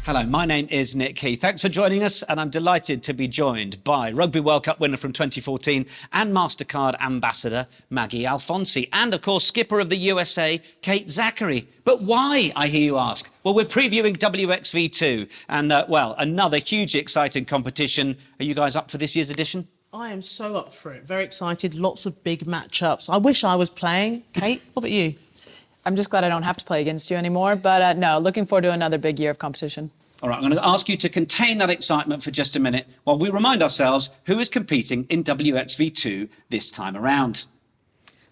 Hello, my name is Nick Heath. Thanks for joining us, and I'm delighted to be joined by Rugby World Cup winner from 2014 and Mastercard ambassador Maggie Alphonsi, and of course skipper of the USA, Kate Zackary. But why, I hear you ask? Well, we're previewing WXV 2 and, well, another hugely exciting competition. Are you guys up for this year's edition? I am so up for it. Very excited. Lots of big matchups. I wish I was playing. Kate, what about you? I'm just glad I don't have to play against you anymore. But no, looking forward to another big year of competition. All right, I'm going to ask you to contain that excitement for just a minute while we remind ourselves who is competing in WXV 2 this time around.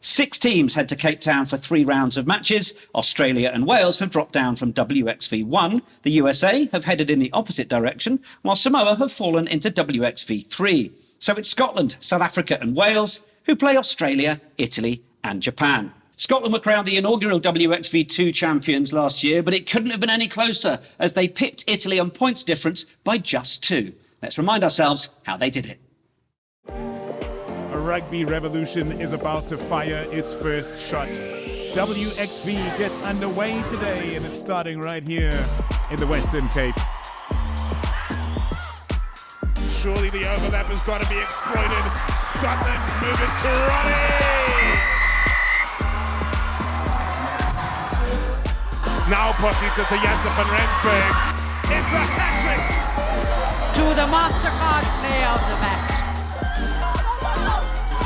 6 teams head to Cape Town for 3 rounds of matches. Australia and Wales have dropped down from WXV 1. The USA have headed in the opposite direction, while Samoa have fallen into WXV 3. So it's Scotland, South Africa and Wales who play Australia, Italy and Japan. Scotland were crowned the inaugural WXV 2 champions last year, but it couldn't have been any closer as they pipped Italy on points difference by just 2. Let's remind ourselves how they did it. A rugby revolution is about to fire its first shot. WXV gets underway today, and it's starting right here in the Western Cape. Surely the overlap has got to be exploited. Scotland move it to Ronnie! Now Pockets to Janssen van Rensburg. It's a hat-trick! To the Mastercard player of the match.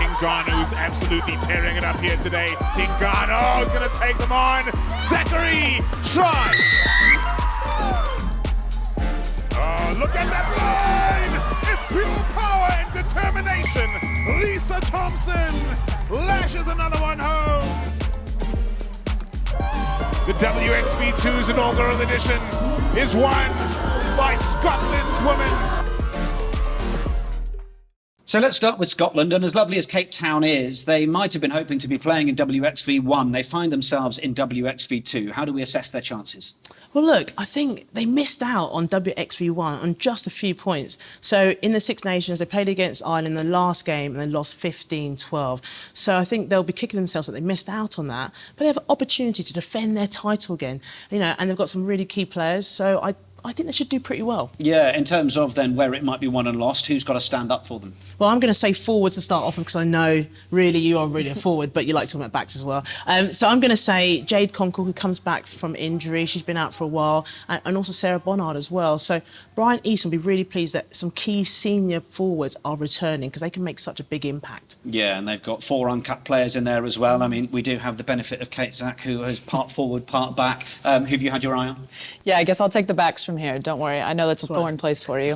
Hingano's absolutely tearing it up here today. Hingano is going to take them on. Zackary, try! Oh, look at that line! It's pure power and determination. Lisa Thompson lashes another one home. The WXV2's inaugural edition is won by Scotland's women. So let's start with Scotland, and as lovely as Cape Town is, they might have been hoping to be playing in WXV 1. They find themselves in WXV 2. How do we assess their chances? Well, look, I think they missed out on WXV1 on just a few points. So in the Six Nations, they played against Ireland in the last game and they lost 15-12. So I think they'll be kicking themselves that they missed out on that. But they have an opportunity to defend their title again, and they've got some really key players. So I think they should do pretty well. Yeah, in terms of then where it might be won and lost, who's got to stand up for them? Well, I'm going to say forwards to start off with because I know really you are really a forward, but you like talking about backs as well. So I'm going to say Jade Conkle, who comes back from injury. She's been out for a while, and also Sarah Bonnard as well. So Brian Easton will be really pleased that some key senior forwards are returning because they can make such a big impact. Yeah, and they've got 4 uncapped players in there as well. I mean, we do have the benefit of Kate Zack, who is part forward, part back. Who've you had your eye on? Yeah, I guess I'll take the backs from here. Don't worry. I know that's a thorn place for you.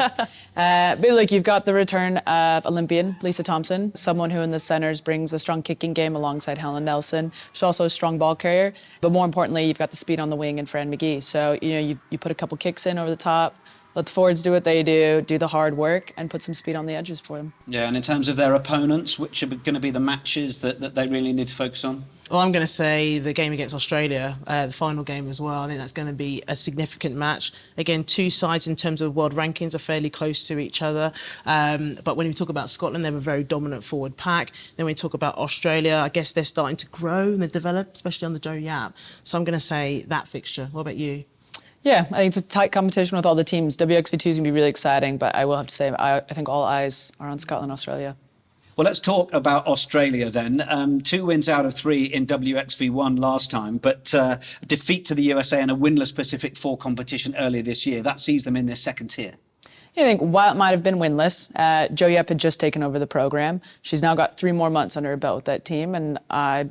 But look, you've got the return of Olympian Lisa Thompson, someone who in the centres brings a strong kicking game alongside Helen Nelson. She's also a strong ball carrier. But more importantly, you've got the speed on the wing and Fran McGee. So, you put a couple kicks in over the top, let the forwards do what they do the hard work, and put some speed on the edges for them. Yeah, and in terms of their opponents, which are going to be the matches that they really need to focus on? Well, I'm going to say the game against Australia, the final game as well. I think that's going to be a significant match. Again, 2 sides in terms of world rankings are fairly close to each other. But when we talk about Scotland, they have a very dominant forward pack. Then when we talk about Australia, I guess they're starting to grow and they develop, especially on the Joe Yap. So I'm going to say that fixture. What about you? Yeah, I think it's a tight competition with all the teams. WXV2 is going to be really exciting, but I will have to say I think all eyes are on Scotland and Australia. Well, let's talk about Australia then. 2 wins out of 3 in WXV1 last time, but defeat to the USA in a winless Pacific 4 competition earlier this year. That sees them in this second tier. I think while it might have been winless, Jo Yep had just taken over the program. She's now got 3 more months under her belt with that team, and I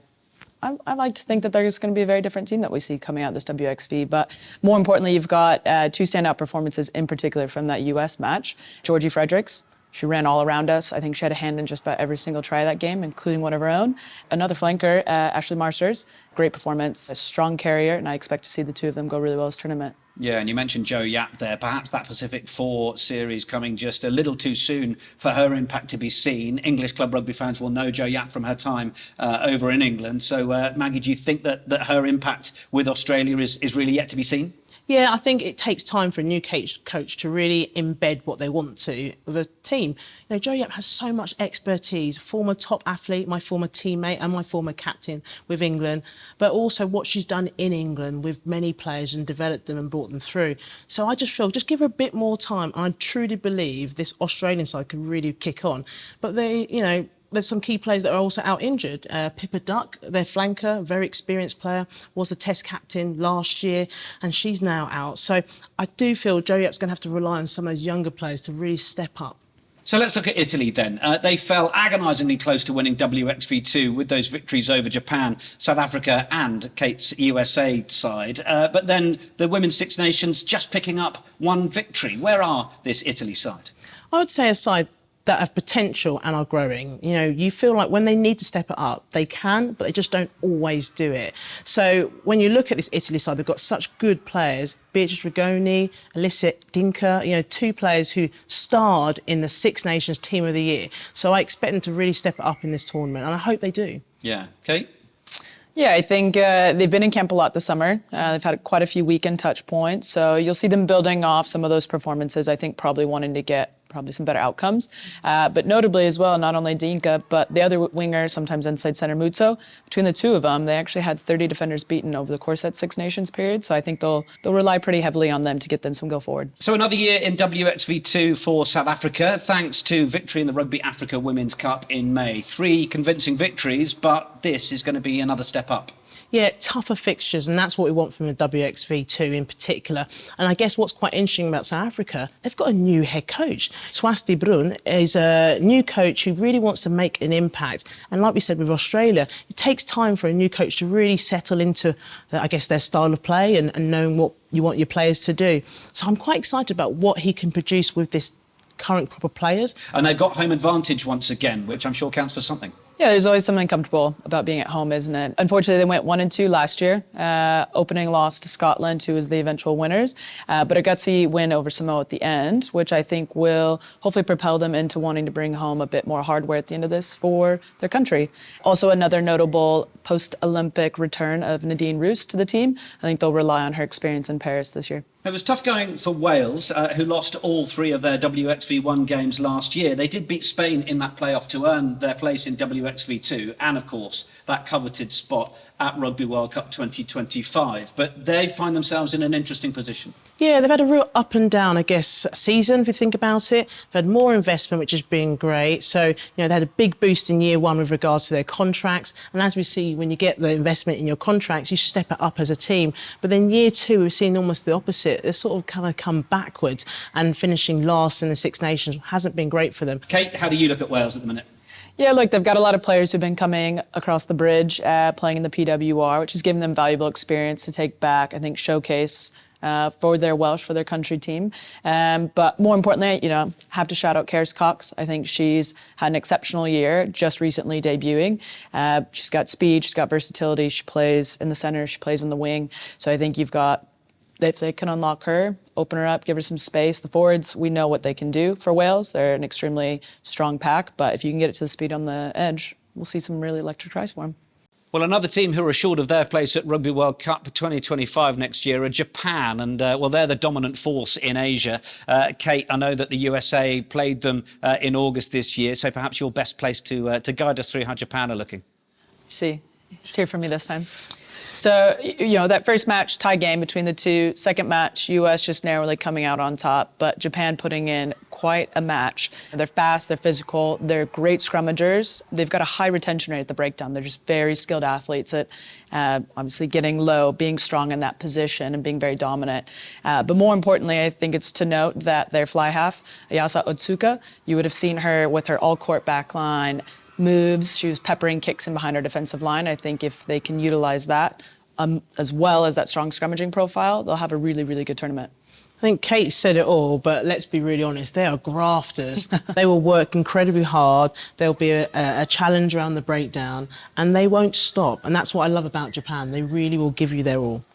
like to think that there's going to be a very different team that we see coming out this WXV. But more importantly, you've got 2 standout performances in particular from that US match. Georgie Fredericks. She ran all around us. I think she had a hand in just about every single try of that game, including one of her own. Another flanker, Ashley Marsters, great performance, a strong carrier, and I expect to see the 2 of them go really well this tournament. Yeah, and you mentioned Jo Yap there. Perhaps that Pacific 4 series coming just a little too soon for her impact to be seen. English club rugby fans will know Jo Yap from her time over in England. So, Maggie, do you think that her impact with Australia is really yet to be seen? Yeah, I think it takes time for a new coach to really embed what they want to with a team. You know, Jo Yap has so much expertise, former top athlete, my former teammate and my former captain with England, but also what she's done in England with many players and developed them and brought them through. So I just feel, just give her a bit more time. I truly believe this Australian side could really kick on. But there's some key players that are also out injured. Pippa Duck, their flanker, very experienced player, was the Test captain last year, and she's now out. So I do feel Jo Yap's going to have to rely on some of those younger players to really step up. So let's look at Italy then. They fell agonisingly close to winning WXV2 with those victories over Japan, South Africa and Kate's USA side. But then the Women's Six Nations just picking up one victory. Where are this Italy side? I would say a side that have potential and are growing. You know, you feel like when they need to step it up, they can, but they just don't always do it. So when you look at this Italy side, they've got such good players, Beatrice Rigoni, Alyssa Dinka, you know, two players who starred in the Six Nations Team of the Year. So I expect them to really step it up in this tournament, and I hope they do. Yeah. Kate? Yeah, I think they've been in camp a lot this summer. They've had quite a few weekend touch points. So you'll see them building off some of those performances, I think probably wanting to get some better outcomes. But notably as well, not only Dinka, but the other winger, sometimes inside center Muzzo. Between the two of them, they actually had 30 defenders beaten over the course of that Six Nations period. So I think they'll rely pretty heavily on them to get them some go forward. So another year in WXV2 for South Africa, thanks to victory in the Rugby Africa Women's Cup in May. 3 convincing victories, but this is going to be another step up. Yeah, tougher fixtures, and that's what we want from the WXV2 in particular. And I guess what's quite interesting about South Africa, they've got a new head coach. Swasti Brun is a new coach who really wants to make an impact. And like we said with Australia, it takes time for a new coach to really settle into, I guess, their style of play and knowing what you want your players to do. So I'm quite excited about what he can produce with this current crop of players. And they've got home advantage once again, which I'm sure counts for something. Yeah, there's always something comfortable about being at home, isn't it? Unfortunately, they went 1-2 last year. Opening loss to Scotland, who was the eventual winners. But a gutsy win over Samoa at the end, which I think will hopefully propel them into wanting to bring home a bit more hardware at the end of this for their country. Also, another notable post-Olympic return of Nadine Roos to the team. I think they'll rely on her experience in Paris this year. It was tough going for Wales, who lost all 3 of their WXV1 games last year. They did beat Spain in that playoff to earn their place in WXV2 and, of course, that coveted spot at Rugby World Cup 2025. But they find themselves in an interesting position. Yeah, they've had a real up and down, I guess, season, if you think about it. They've had more investment, which has been great. So, they had a big boost in year 1 with regards to their contracts. And as we see, when you get the investment in your contracts, you step it up as a team. But then year 2, we've seen almost the opposite. They sort of kind of come backwards, and finishing last in the Six Nations hasn't been great for them. Kate, how do you look at Wales at the minute? Yeah, look, they've got a lot of players who've been coming across the bridge, playing in the PWR, which has given them valuable experience to take back, I think, showcase for their Welsh, for their country team. But more importantly, have to shout out Keris Cox. I think she's had an exceptional year, just recently debuting. She's got speed, she's got versatility, she plays in the centre, she plays in the wing. So I think if they can unlock her, open her up, give her some space. The forwards, we know what they can do for Wales. They're an extremely strong pack, but if you can get it to the speed on the edge, we'll see some really electric tries for them. Well, another team who are assured of their place at Rugby World Cup 2025 next year are Japan, and they're the dominant force in Asia. Kate, I know that the USA played them in August this year, so perhaps you're best placed to guide us through how Japan are looking. See, it's here for me this time. So, that first match, tie game between the two. Second match, US just narrowly coming out on top, but Japan putting in quite a match. They're fast, they're physical, they're great scrummagers. They've got a high retention rate at the breakdown. They're just very skilled athletes at obviously getting low, being strong in that position and being very dominant. But more importantly, I think it's to note that their fly half, Ayasa Otsuka, you would have seen her with her all-court backline, moves. She was peppering kicks in behind her defensive line. I think if they can utilize that, as well as that strong scrummaging profile, they'll have a really, really good tournament. I think Kate said it all, but let's be really honest, they are grafters. They will work incredibly hard. There'll be a challenge around the breakdown, and they won't stop. And that's what I love about Japan. They really will give you their all.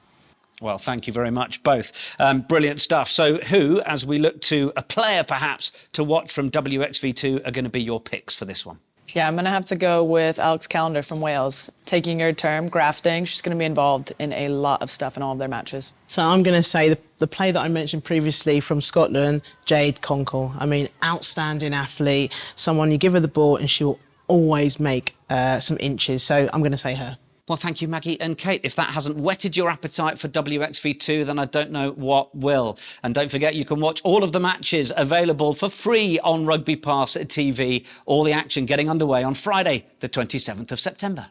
Well, thank you very much, both. Brilliant stuff. So who, as we look to a player perhaps to watch from WXV2, are going to be your picks for this one? Yeah, I'm going to have to go with Alex Callender from Wales. Taking her term, grafting, she's going to be involved in a lot of stuff in all of their matches. So I'm going to say the player that I mentioned previously from Scotland, Jade Conkle. I mean, outstanding athlete, someone you give her the ball and she will always make some inches. So I'm going to say her. Well, thank you, Maggie and Kate. If that hasn't whetted your appetite for WXV2, then I don't know what will. And don't forget, you can watch all of the matches available for free on Rugby Pass TV. All the action getting underway on Friday, the 27th of September.